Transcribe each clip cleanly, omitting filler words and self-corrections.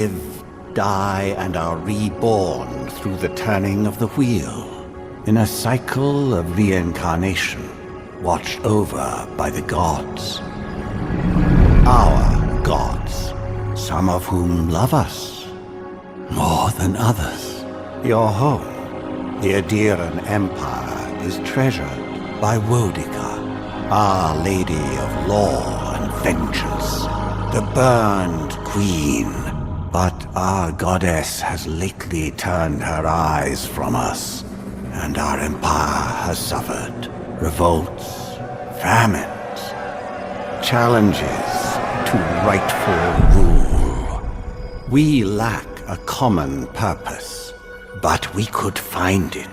live, die, and are reborn through the turning of the wheel, in a cycle of reincarnation, watched over by the gods. Our gods, some of whom love us more than others. Your home, the Adiran Empire, is treasured by Wodica, Our Lady of Law and Vengeance, the Burned Queen. But our goddess has lately turned her eyes from us, and our empire has suffered revolts, famines, challenges to rightful rule. We lack a common purpose, but we could find it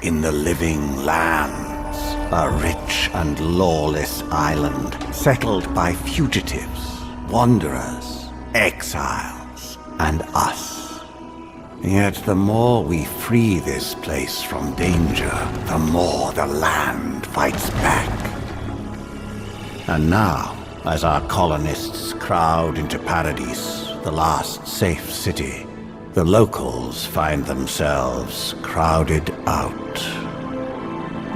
in the living lands, a rich and lawless island settled by fugitives, wanderers, exiles, and us. Yet the more we free this place from danger, the more the land fights back. And now, as our colonists crowd into Paradise, the last safe city, the locals find themselves crowded out.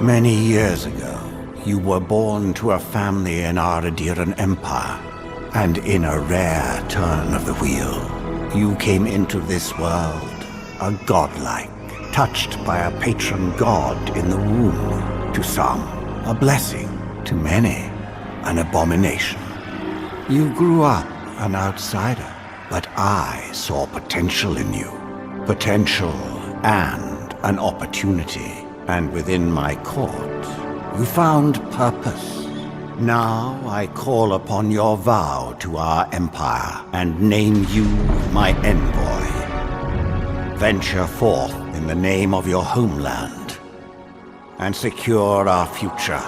Many years ago, you were born to a family in our Adiran Empire, and in a rare turn of the wheel, you came into this world a godlike, touched by a patron god in the womb. To some, a blessing; to many, an abomination. You grew up an outsider, but I saw potential in you. Potential and an opportunity. And within my court, you found purpose. Now I call upon your vow to our empire and name you my envoy. Venture forth in the name of your homeland and secure our future.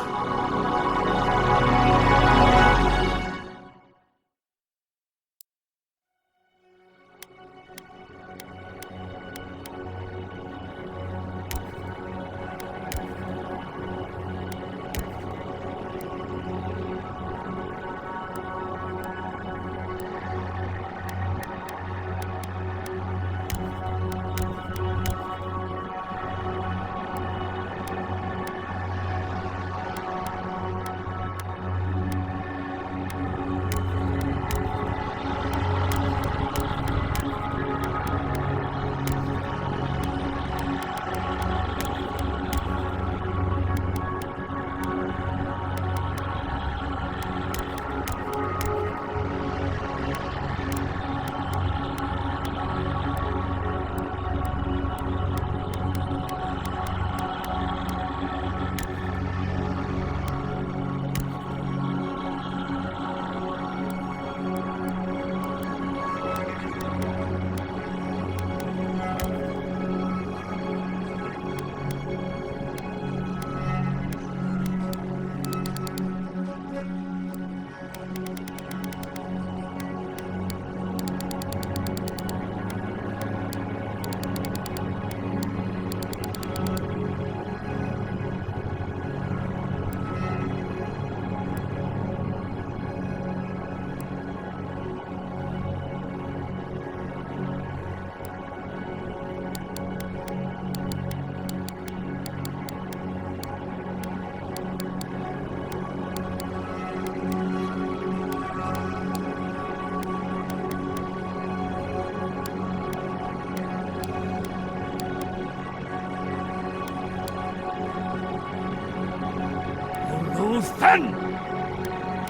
Ruthen!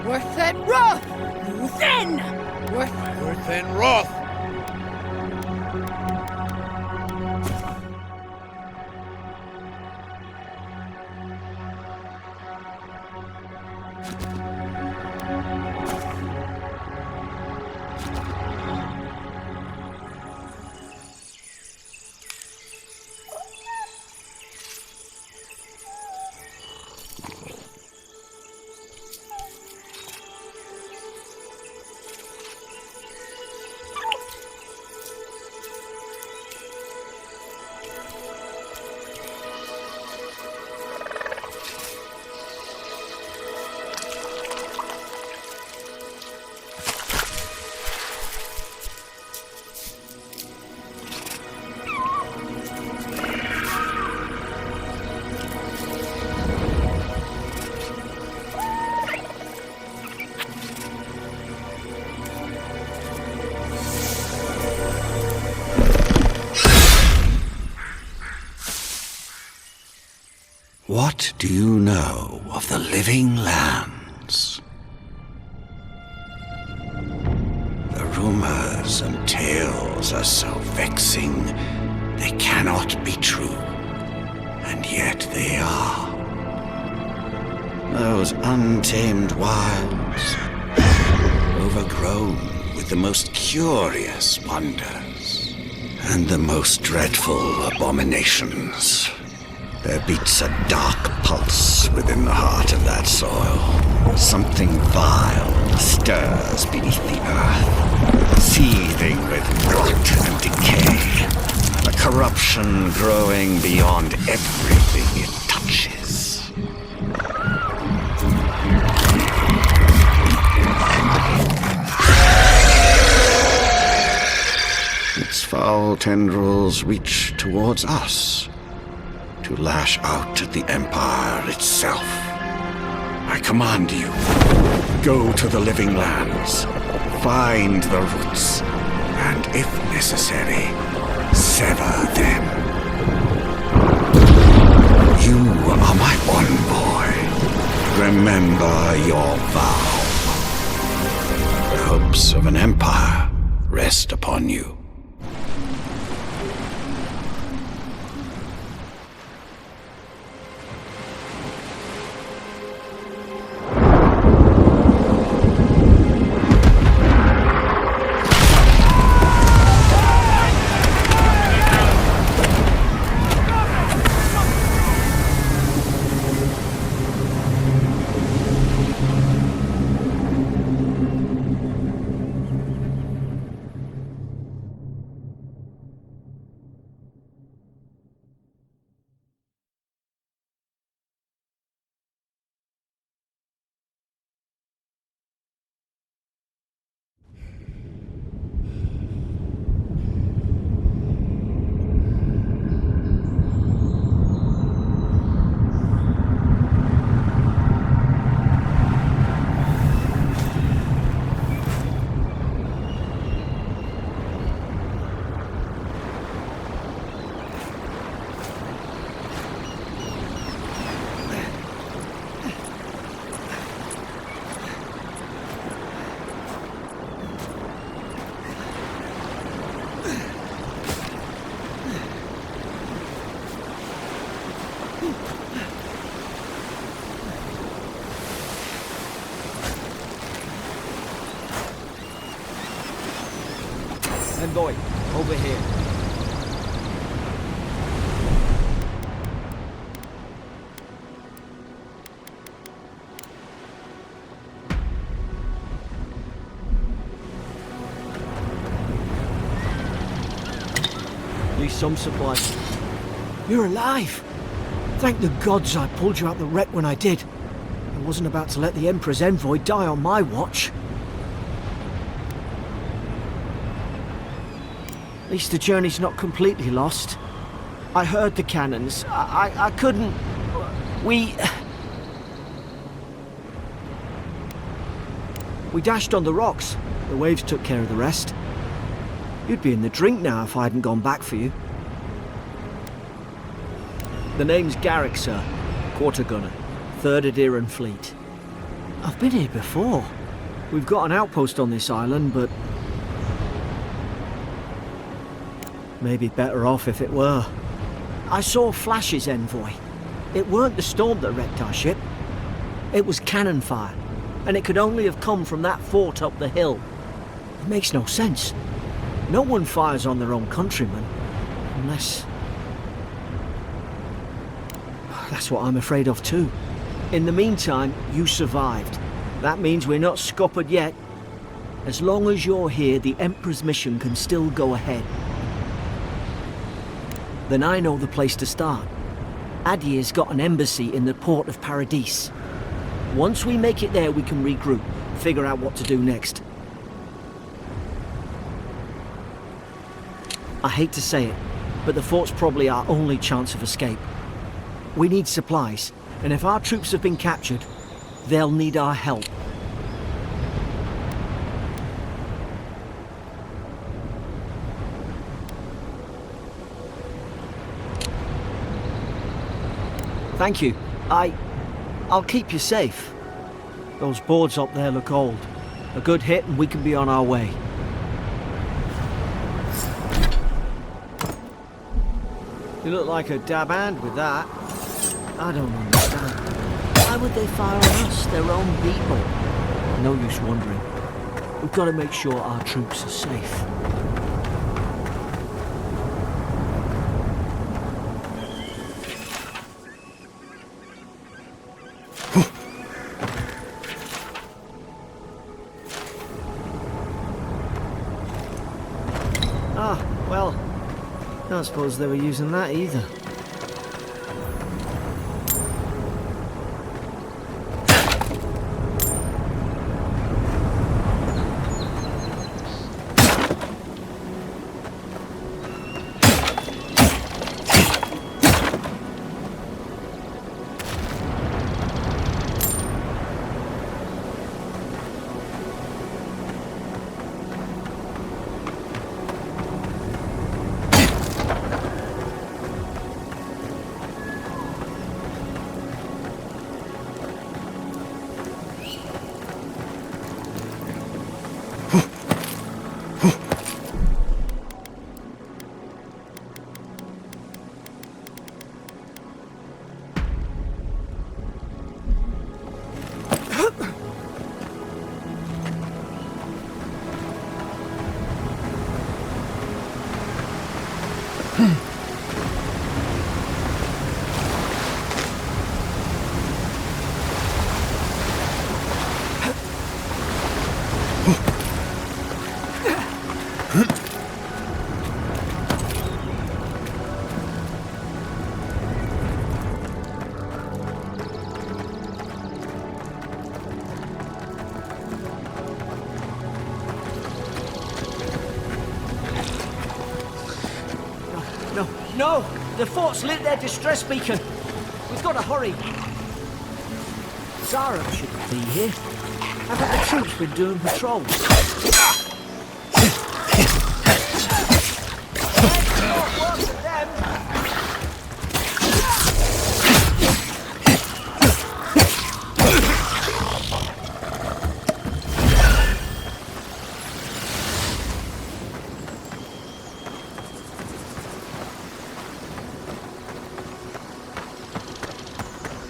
Ruthen Roth! Ruthen! Ruthen Roth! What do you know of the living lands? The rumors and tales are so vexing, they cannot be true. And yet they are. Those untamed wilds, overgrown with the most curious wonders and the most dreadful abominations. There beats a dark pulse within the heart of that soil. Something vile stirs beneath the earth, seething with rot and decay. A corruption growing beyond everything it touches. Its foul tendrils reach towards us, to lash out at the Empire itself. I command you, go to the living lands, find the roots, and if necessary, sever them. You are my envoy. Remember your vow. The hopes of an empire rest upon you. Envoy, over here. Need some supplies. You're alive! Thank the gods I pulled you out the wreck when I did. I wasn't about to let the Emperor's envoy die on my watch. At least the journey's not completely lost. I heard the cannons. I couldn't... We dashed on the rocks. The waves took care of the rest. You'd be in the drink now if I hadn't gone back for you. The name's Garrick, sir. Quarter gunner. 3rd Adheran Fleet. I've been here before. We've got an outpost on this island, but... maybe better off if it were. I saw flashes, envoy. It weren't the storm that wrecked our ship. It was cannon fire, and it could only have come from that fort up the hill. It makes no sense. No one fires on their own countrymen, unless... That's what I'm afraid of too. In the meantime, you survived. That means we're not scuppered yet. As long as you're here, the Emperor's mission can still go ahead. Then I know the place to start. Adir's got an embassy in the port of Paradis. Once we make it there, we can regroup, figure out what to do next. I hate to say it, but the fort's probably our only chance of escape. We need supplies, and if our troops have been captured, they'll need our help. Thank you. I'll keep you safe. Those boards up there look old. A good hit and we can be on our way. You look like a dab hand with that. I don't understand. Why would they fire on us, their own people? No use wondering. We've got to make sure our troops are safe. Ah, well, I don't suppose they were using that either. No! The fort's lit their distress beacon! We've got to hurry! Zara shouldn't be here. Haven't the troops been doing patrols?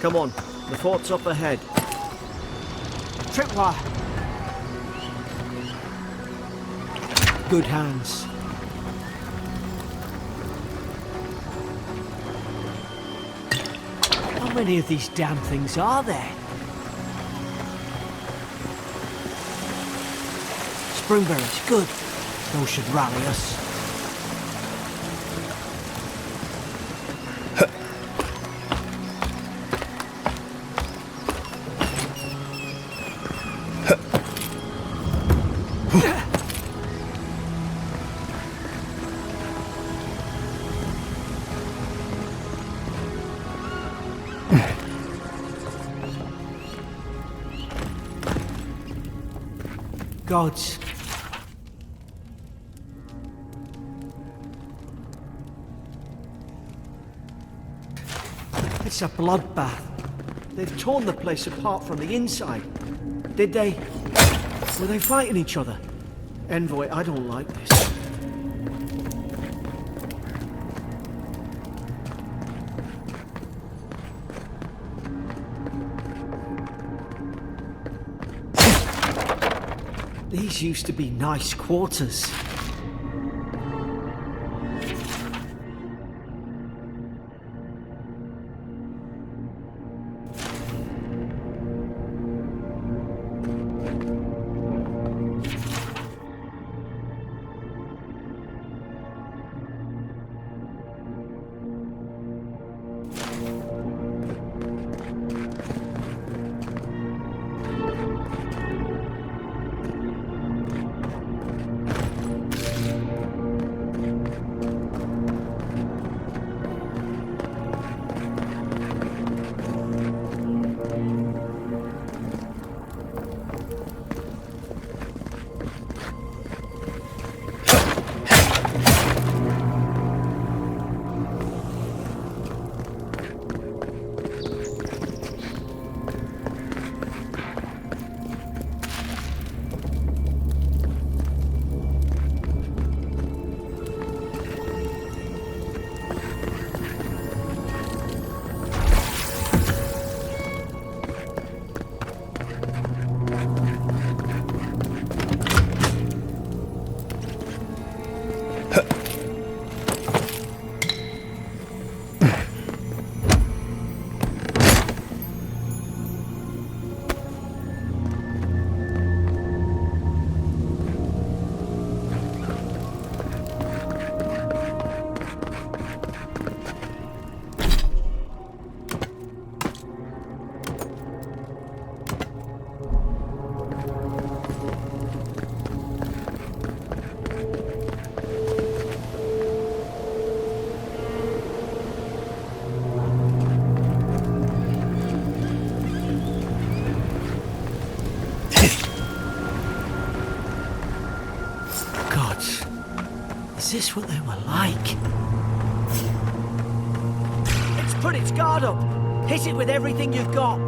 Come on, the fort's up ahead. Tripwire. Good hands. How many of these damn things are there? Springberries, good. Those should rally us. Gods. It's a bloodbath. They've torn the place apart from the inside. Did they? Were they fighting each other? Envoy, I don't like this. These used to be nice quarters. Is this what they were like? It's put its guard up. Hit it with everything you've got.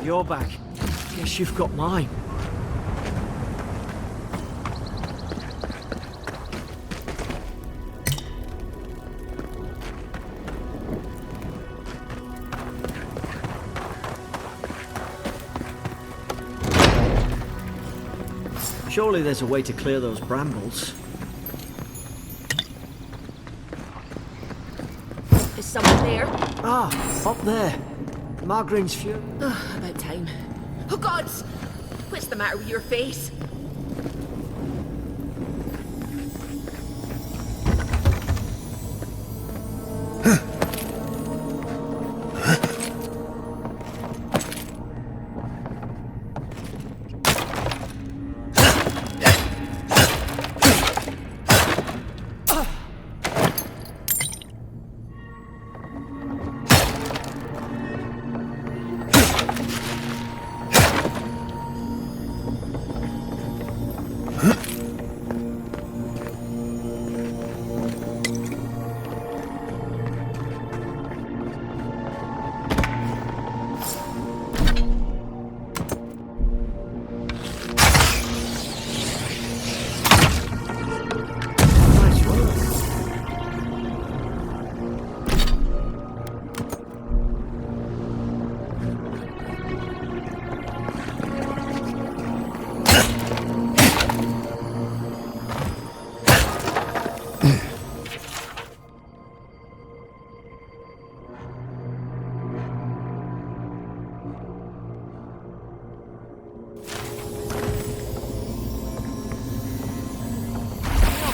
Your back. Guess you've got mine. Surely there's a way to clear those brambles. Is someone there? Ah, up there. Margarine's fuel. Oh, about time. Oh, gods! What's the matter with your face?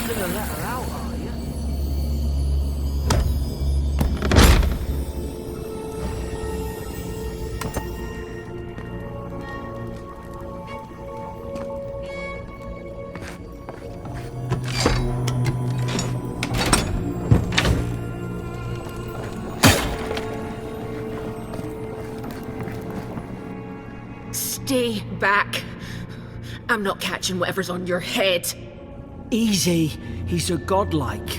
Gonna let her out, are you? Stay back. I'm not catching whatever's on your head. Easy. He's a godlike.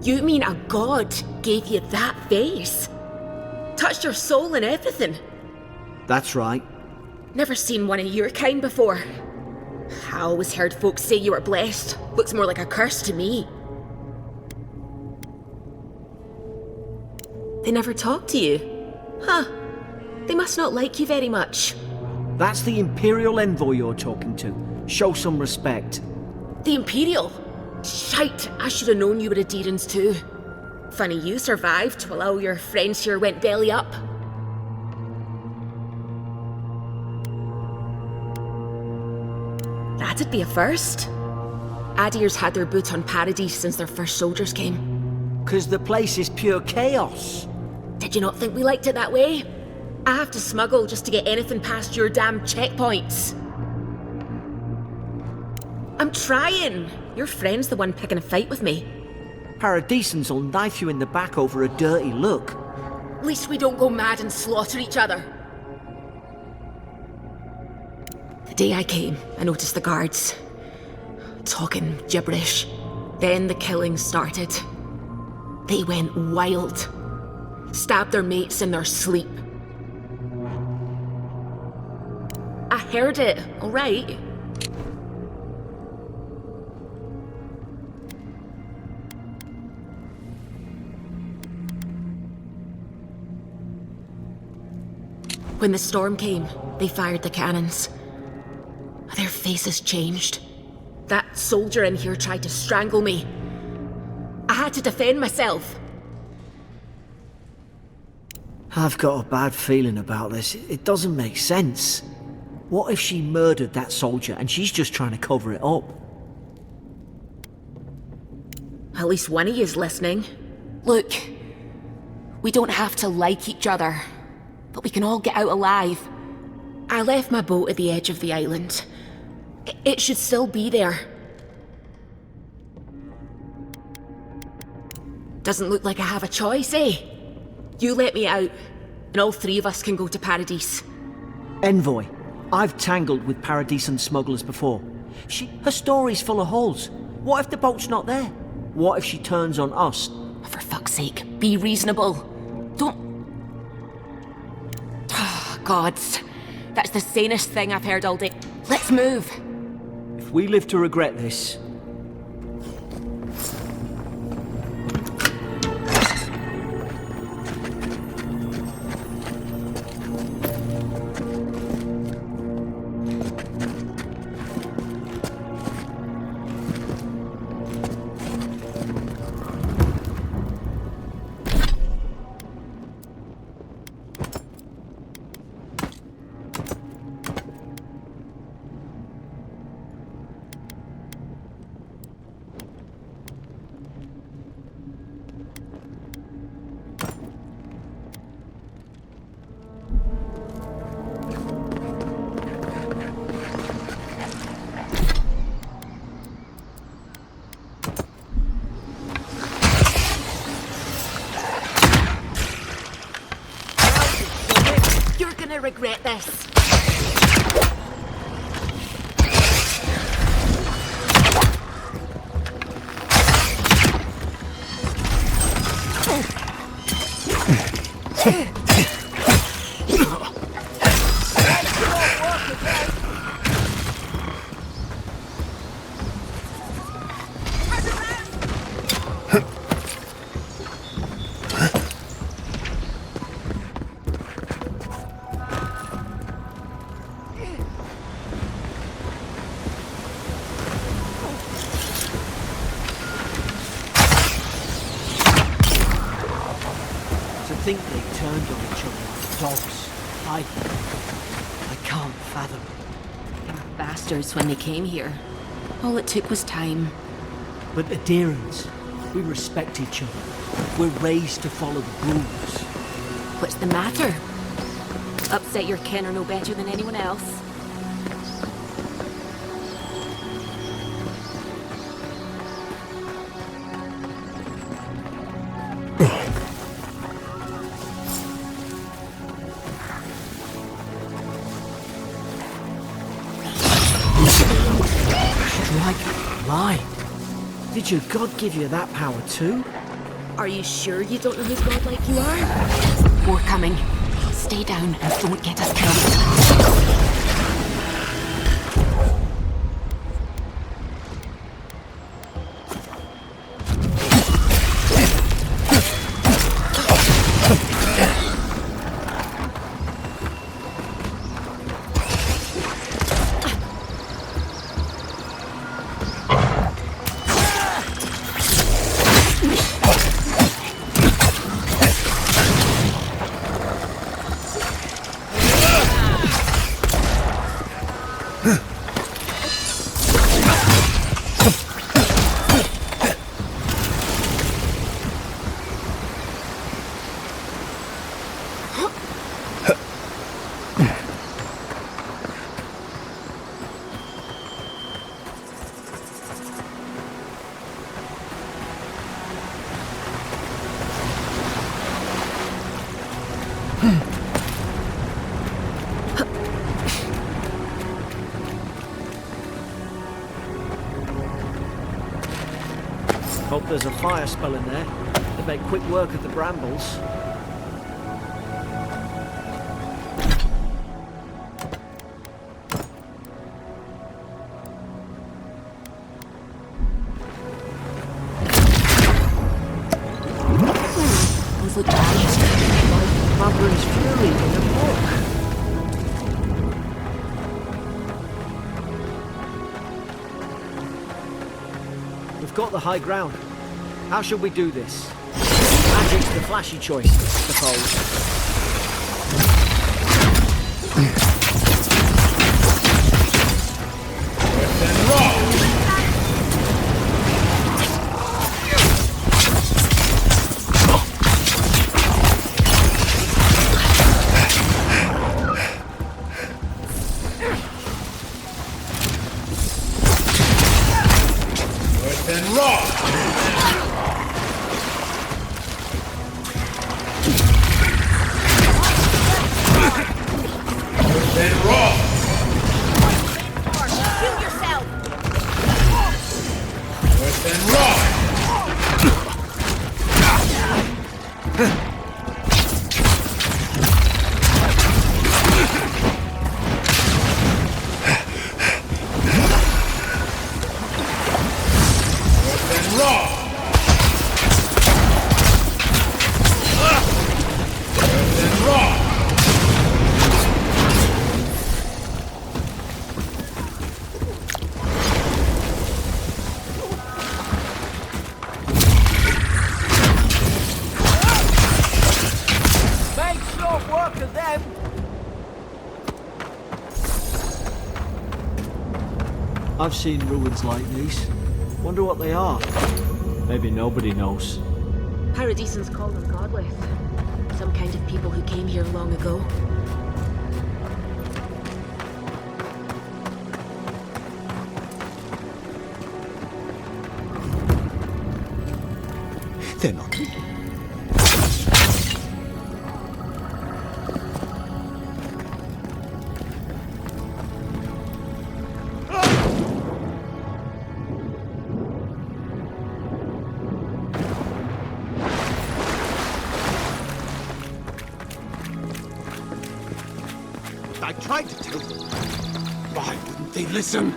You mean a god gave you that face? Touched your soul and everything? That's right. Never seen one of your kind before. I always heard folks say you were blessed. Looks more like a curse to me. They never talk to you? Huh. They must not like you very much. That's the Imperial envoy you're talking to. Show some respect. The Imperial? Shite, I should have known you were Adherents too. Funny you survived while all your friends here went belly up. That'd be a first. Adir's had their boot on Paradise since their first soldiers came. 'Cause the place is pure chaos. Did you not think we liked it that way? I have to smuggle just to get anything past your damn checkpoints. I'm trying. Your friend's the one picking a fight with me. Paradisans will knife you in the back over a dirty look. At least we don't go mad and slaughter each other. The day I came, I noticed the guards talking gibberish. Then the killing started. They went wild. Stabbed their mates in their sleep. I heard it, all right. When the storm came, they fired the cannons. Their faces changed. That soldier in here tried to strangle me. I had to defend myself. I've got a bad feeling about this. It doesn't make sense. What if she murdered that soldier and she's just trying to cover it up? At least one of you is listening. Look, we don't have to like each other, but we can all get out alive. I left my boat at the edge of the island. It should still be there. Doesn't look like I have a choice, eh? You let me out, and all three of us can go to Paradise. Envoy, I've tangled with Paradisan smugglers before. Her story's full of holes. What if the boat's not there? What if she turns on us? For fuck's sake, be reasonable. Don't... Oh, gods. That's the sanest thing I've heard all day. Let's move. If we live to regret this... Regret this. Think they turned on each other like dogs. I can't fathom. They were bastards when they came here. All it took was time. But Adherents, we respect each other. We're raised to follow the rules. What's the matter? Upset your kin are no better than anyone else. Blind. Did your god give you that power too? Are you sure you don't know who's god like you are? More coming. Stay down and don't get us killed. Hope there's a fire spell in there. They make quick work of the brambles. Those look bad. Mother's Fury in a book. We've got the high ground. How should we do this? Magic's the flashy choice, I suppose. I've seen ruins like these. Wonder what they are. Maybe nobody knows. Paradisans call them godless. Some kind of people who came here long ago. They're not. I tried to tell them. Why wouldn't they listen?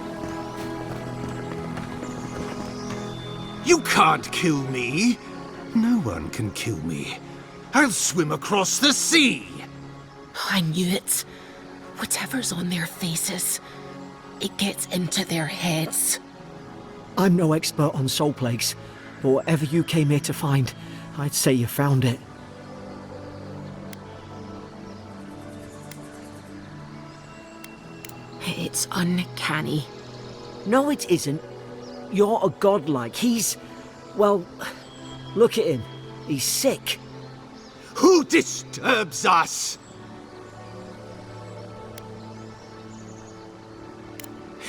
You can't kill me. No one can kill me. I'll swim across the sea. I knew it. Whatever's on their faces, it gets into their heads. I'm no expert on soul plagues, but whatever you came here to find, I'd say you found it. It's uncanny. No, it isn't. You're a godlike. He's... well, look at him. He's sick. Who disturbs us?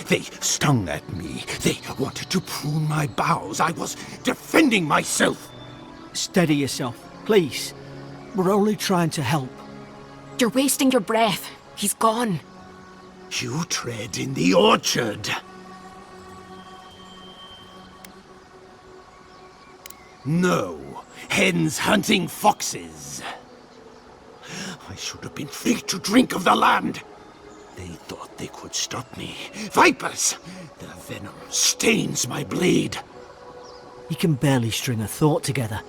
They stung at me. They wanted to prune my boughs. I was defending myself. Steady yourself, please. We're only trying to help. You're wasting your breath. He's gone. You tread in the orchard. No, hens hunting foxes. I should have been free to drink of the land. They thought they could stop me. Vipers! Their venom stains my blade. He can barely string a thought together.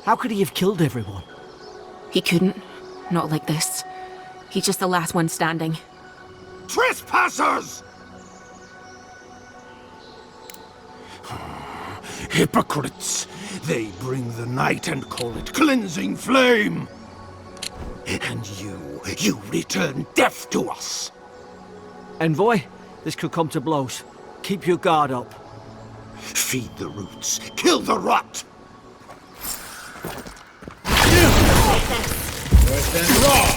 How could he have killed everyone? He couldn't. Not like this. He's just the last one standing. Trespassers! Hypocrites! They bring the night and call it cleansing flame! And you return death to us! Envoy, this could come to blows. Keep your guard up. Feed the roots, kill the rot! Worse than raw!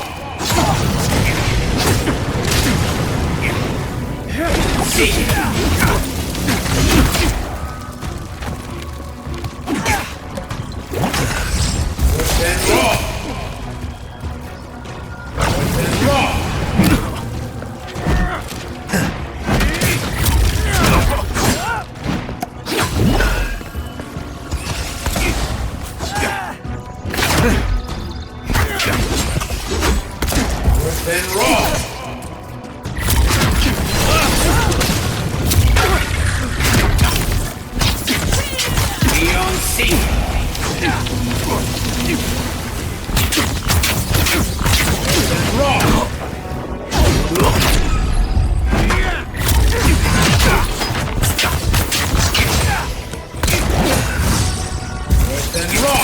Then raw! Beyond sea! Raw! Then raw!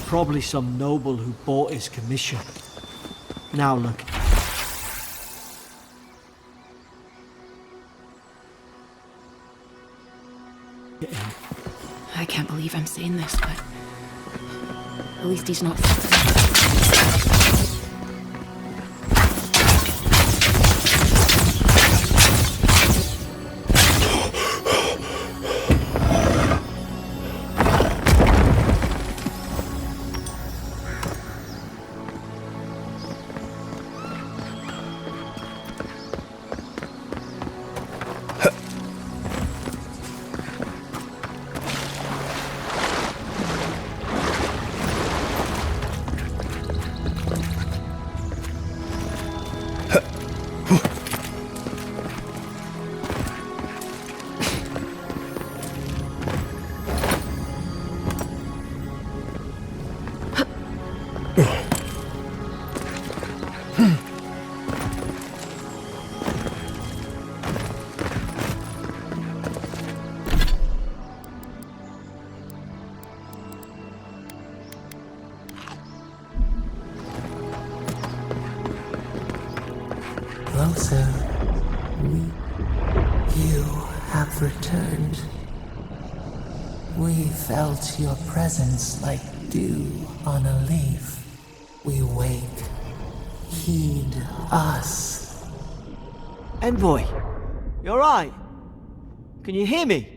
Probably some noble who bought his commission. Now look. I can't believe I'm saying this, but at least he's not. Closer. You have returned. We felt your presence like dew on a leaf. We wake. Heed us. Envoy, you alright? Can you hear me?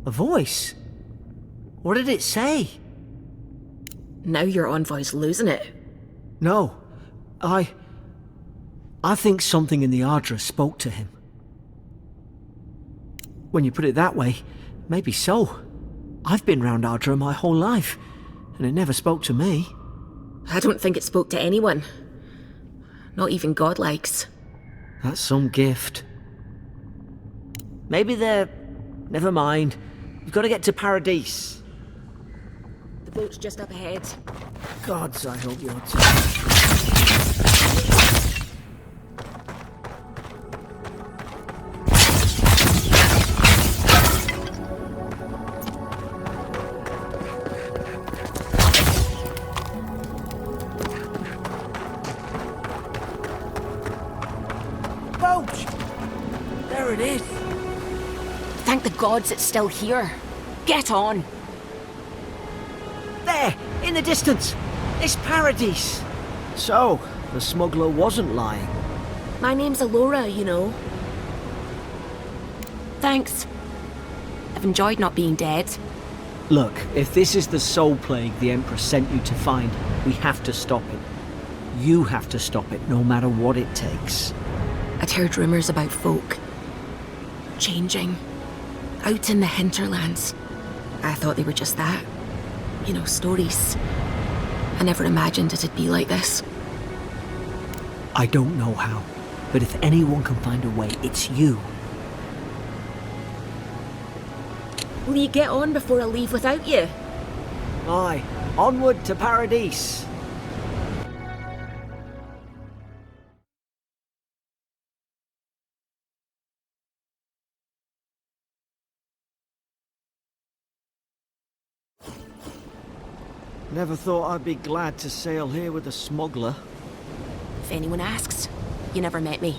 A voice? What did it say? Now your envoy's losing it. No, I think something in the Ardra spoke to him. When you put it that way, maybe so. I've been round Ardra my whole life, and it never spoke to me. I don't think it spoke to anyone. Not even godlikes. That's some gift. Maybe they're... Never mind. We've got to get to Paradise. The boat's just up ahead. Gods, I hope you're... There it is. Thank the gods it's still here. Get on. There, in the distance. It's Paradise. So, the smuggler wasn't lying. My name's Alora, you know. Thanks. I've enjoyed not being dead. Look, if this is the soul plague the Emperor sent you to find, we have to stop it. You have to stop it, no matter what it takes. I'd heard rumours about folk changing out in the hinterlands. I thought they were just that. You know, stories. I never imagined it'd be like this. I don't know how, but if anyone can find a way, it's you. Will you get on before I leave without you? Aye, onward to Paradise. Never thought I'd be glad to sail here with a smuggler. If anyone asks, you never met me.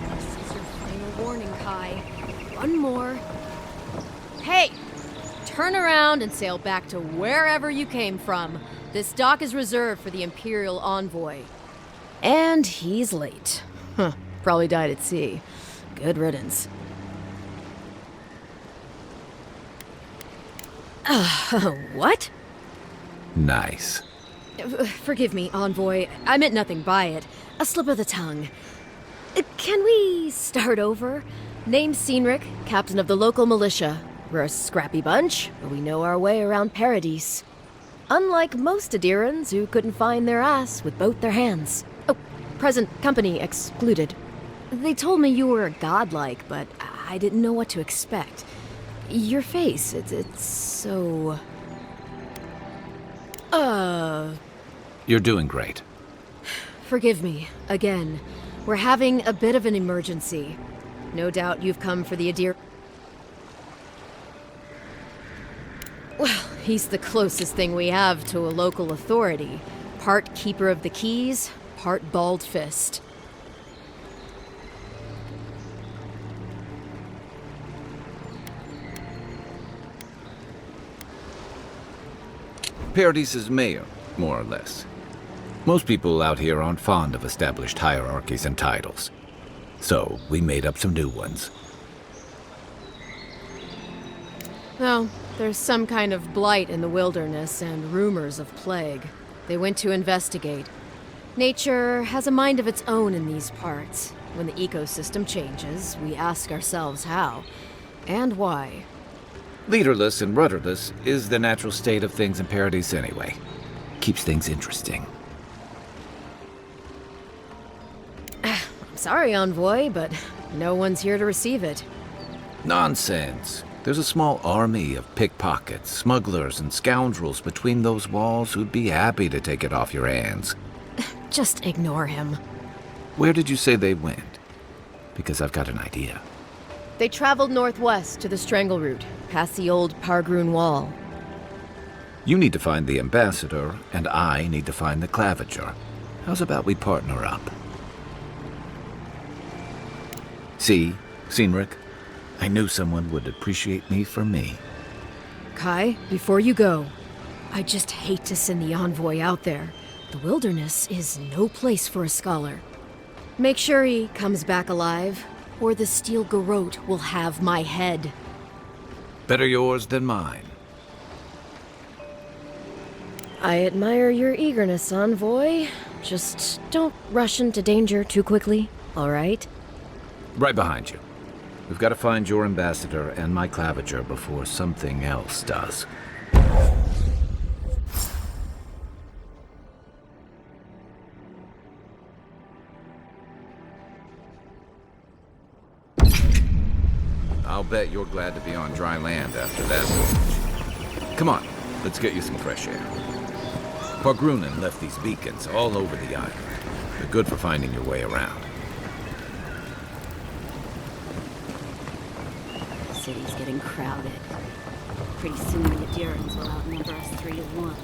This is your final warning, Kai. one more. Hey! Turn around and sail back to wherever you came from. This dock is reserved for the Imperial Envoy. And he's late. Huh, probably died at sea. Good riddance. What? Nice. Forgive me, Envoy. I meant nothing by it. A slip of the tongue. Can we start over? Name's Cynric, captain of the local militia. We're a scrappy bunch, but we know our way around Paradise. Unlike most Adirans who couldn't find their ass with both their hands. Oh, present company excluded. They told me you were godlike, but I didn't know what to expect. Your face, it's so... You're doing great. Forgive me, again. We're having a bit of an emergency. No doubt you've come for the Adir... Well, he's the closest thing we have to a local authority. Part keeper of the keys, part bald fist. Paradise's mayor, more or less. Most people out here aren't fond of established hierarchies and titles. So, we made up some new ones. Well, there's some kind of blight in the wilderness and rumors of plague. They went to investigate. Nature has a mind of its own in these parts. When the ecosystem changes, we ask ourselves how and why. Leaderless and rudderless is the natural state of things in Paradise anyway. Keeps things interesting. I'm sorry, Envoy, but no one's here to receive it. Nonsense. There's a small army of pickpockets, smugglers, and scoundrels between those walls who'd be happy to take it off your hands. Just ignore him. Where did you say they went? Because I've got an idea. They traveled northwest to the Strangle Route, past the old Pargroon Wall. You need to find the ambassador, and I need to find the claviger. How's about we partner up? See, Cynric, I knew someone would appreciate me for me. Kai, before you go, I just hate to send the Envoy out there. The wilderness is no place for a scholar. Make sure he comes back alive, or the Steel Garrote will have my head. Better yours than mine. I admire your eagerness, Envoy. Just don't rush into danger too quickly, all right? Right behind you. We've got to find your ambassador and my claviger before something else does. I'll bet you're glad to be on dry land after that. Come on, let's get you some fresh air. Pargrunen left these beacons all over the island. They're good for finding your way around. The city's getting crowded. Pretty soon the Adirans will outnumber us 3-1.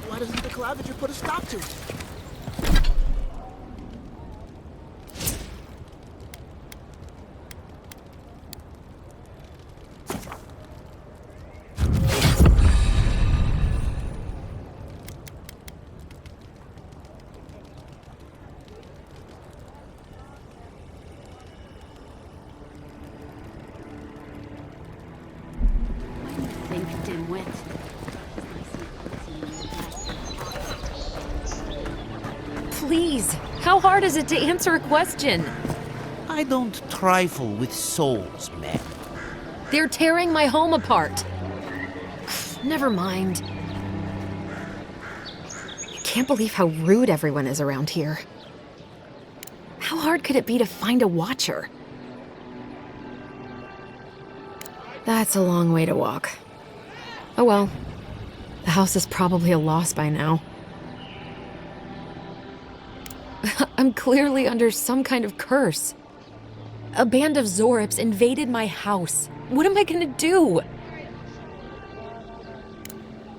Why doesn't the claviger put a stop to it? Think, dimwit. Please, how hard is it to answer a question? I don't trifle with souls, man. They're tearing my home apart. Never mind. I can't believe how rude everyone is around here. How hard could it be to find a watcher? That's a long way to walk. Oh well. The house is probably a loss by now. I'm clearly under some kind of curse. A band of Zorips invaded my house. What am I gonna do?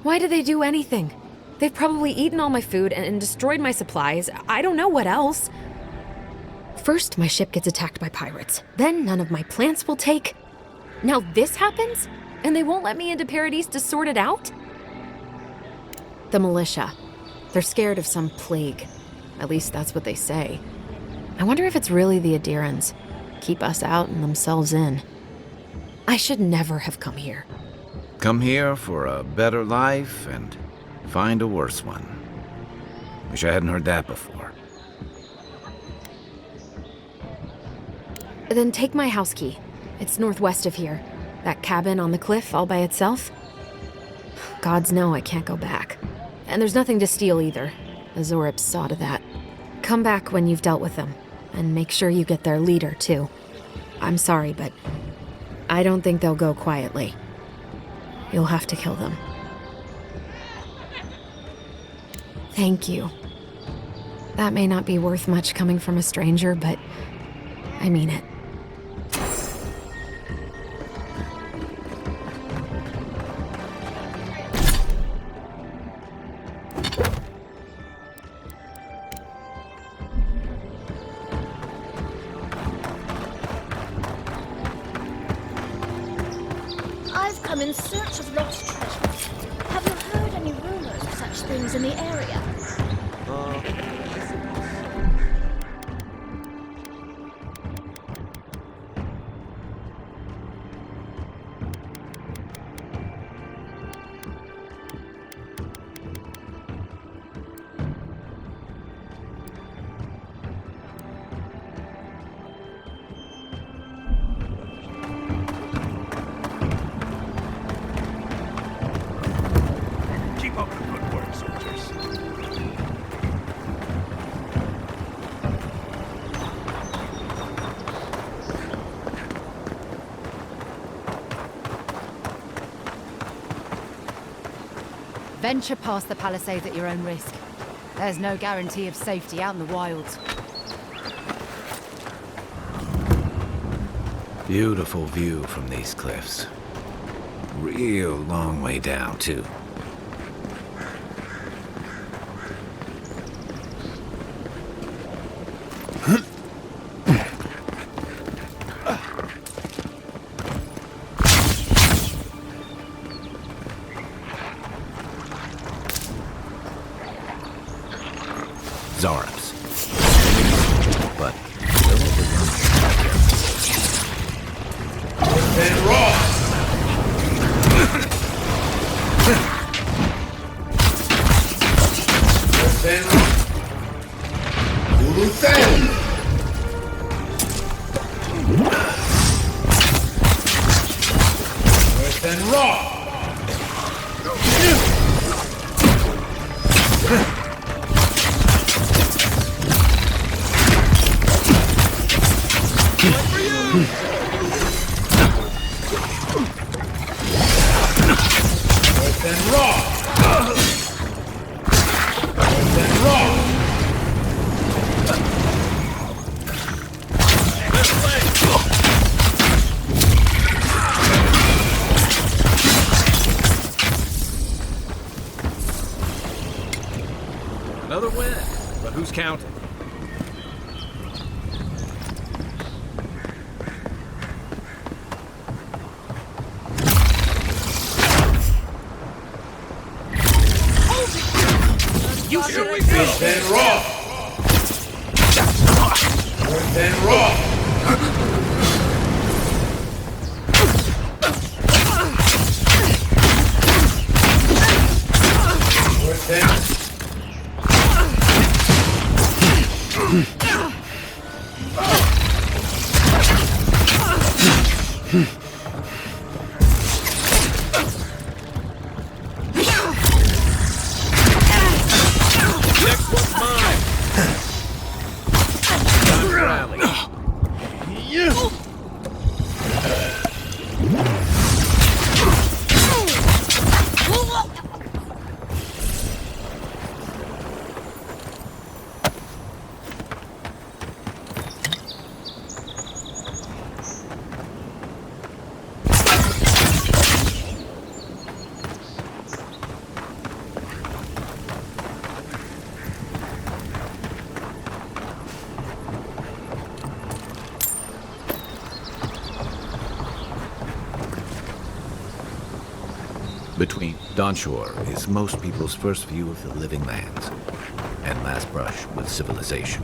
Why did they do anything? They've probably eaten all my food and destroyed my supplies. I don't know what else. First, my ship gets attacked by pirates. Then none of my plants will take. Now this happens? And they won't let me into Paradise to sort it out? The militia. They're scared of some plague. At least that's what they say. I wonder if it's really the Adirans. Keep us out and themselves in. I should never have come here. Come here for a better life and find a worse one. Wish I hadn't heard that before. Then take my house key. It's northwest of here. That cabin on the cliff all by itself. Gods know I can't go back. And there's nothing to steal either. The Zoribs saw to that. Come back when you've dealt with them. And make sure you get their leader, too. I'm sorry, but I don't think they'll go quietly. You'll have to kill them. Thank you. That may not be worth much coming from a stranger, but I mean it. I've come in search of lost treasure. Have you heard any rumors of such things in the area? Keep up the good work, soldiers. Venture past the palisades at your own risk. There's no guarantee of safety out in the wilds. Beautiful view from these cliffs. Real long way down, too. Zarabs. But they're overrun. Then raw! Then Ulu-Sen! Then raw! Then raw! Then raw! Another win. But who's counting? You should be then raw! Then raw! Then Next one's mine. Time to rally. Between Donshore is most people's first view of the living lands, and last brush with civilization.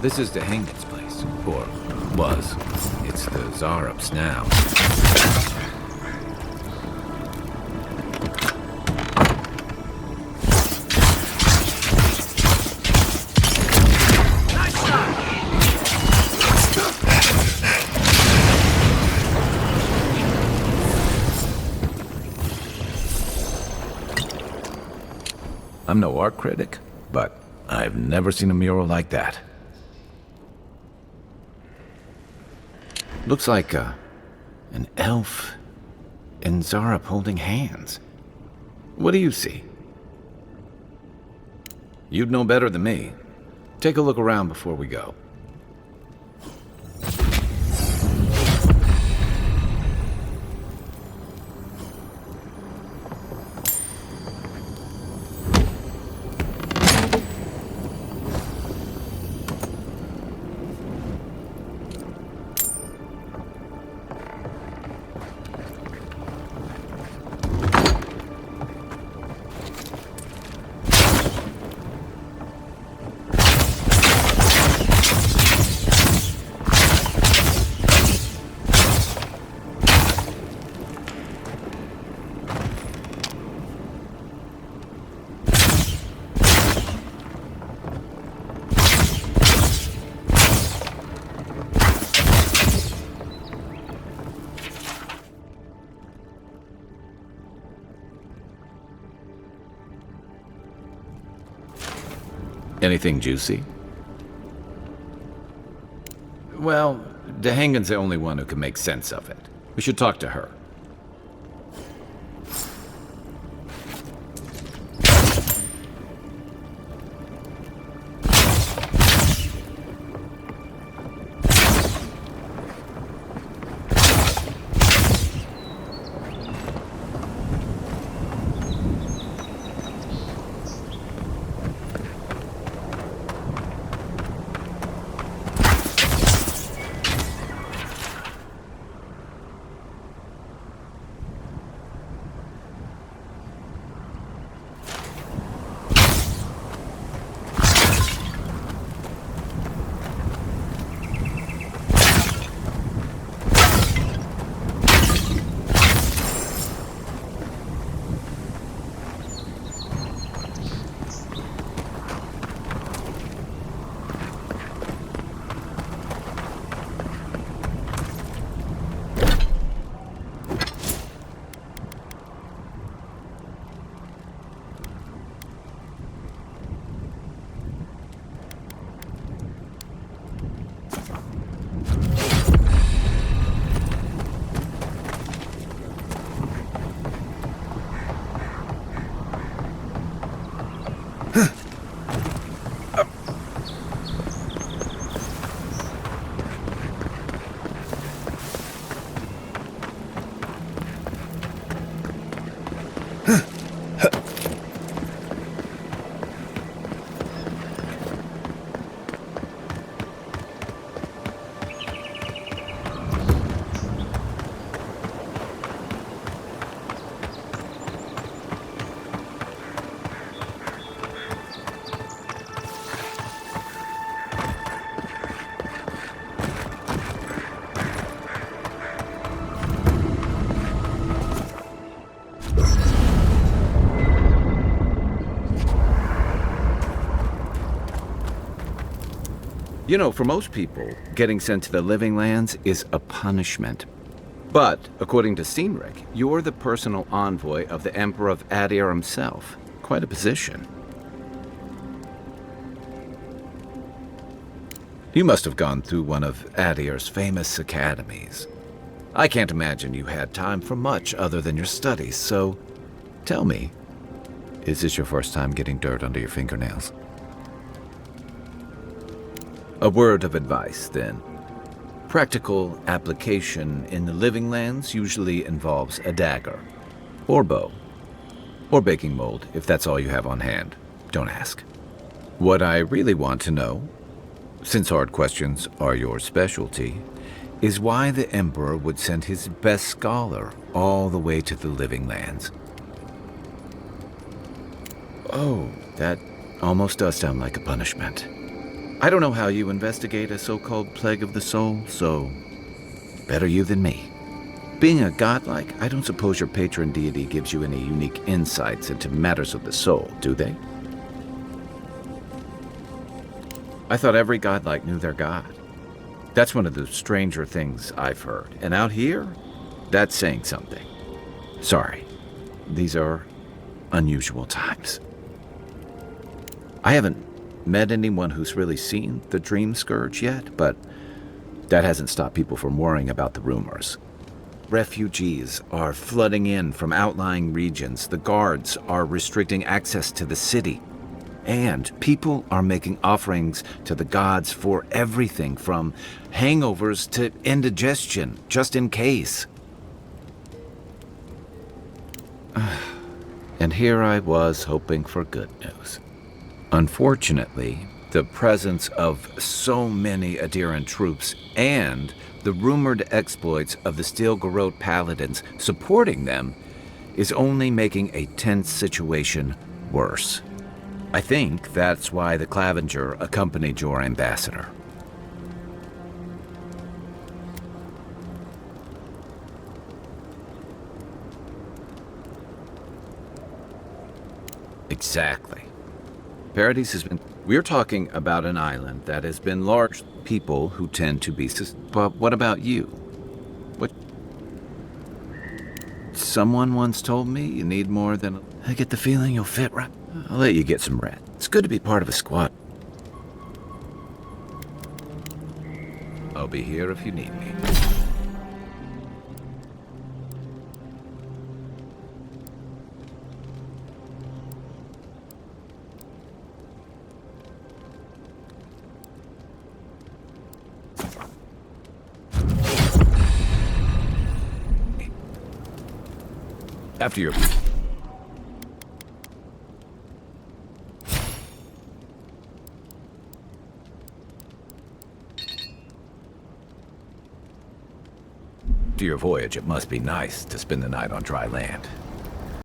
This is the Hangen's place, or was. It's the Zarup's now. I'm no art critic, but I've never seen a mural like that. Looks like an elf and Zarup holding hands. What do you see? You'd know better than me. Take a look around before we go. Anything juicy? Well, Dehangan's the only one who can make sense of it. We should talk to her. You know, for most people, getting sent to the Living Lands is a punishment. But, according to Cynric, you're the personal envoy of the Emperor of Adir himself. Quite a position. You must have gone through one of Adir's famous academies. I can't imagine you had time for much other than your studies, so tell me, is this your first time getting dirt under your fingernails? A word of advice, then. Practical application in the Living Lands usually involves a dagger, or bow, or baking mold, if that's all you have on hand. Don't ask. What I really want to know since hard questions are your specialty, is why the Emperor would send his best scholar all the way to the Living Lands. Oh, that almost does sound like a punishment. I don't know how you investigate a so-called plague of the soul, so better you than me. Being a godlike, I don't suppose your patron deity gives you any unique insights into matters of the soul, do they? I thought every godlike knew their god. That's one of the stranger things I've heard. And out here, that's saying something. Sorry, these are unusual times. I haven't met anyone who's really seen the Dream Scourge yet, but that hasn't stopped people from worrying about the rumors. Refugees are flooding in from outlying regions. The guards are restricting access to the city. And people are making offerings to the gods for everything from hangovers to indigestion, just in case. And here I was hoping for good news. Unfortunately, the presence of so many Adiran troops and the rumored exploits of the Steel Garrote paladins supporting them is only making a tense situation worse. I think that's why the Clavenger accompanied your ambassador. Exactly. Paradis has been... We're talking about an island that has been large people who tend to be... But what about you? What... Someone once told me you need more than... I get the feeling you'll fit right... I'll let you get some rest. It's good to be part of a squad. I'll be here if you need me. After your... To your voyage, it must be nice to spend the night on dry land.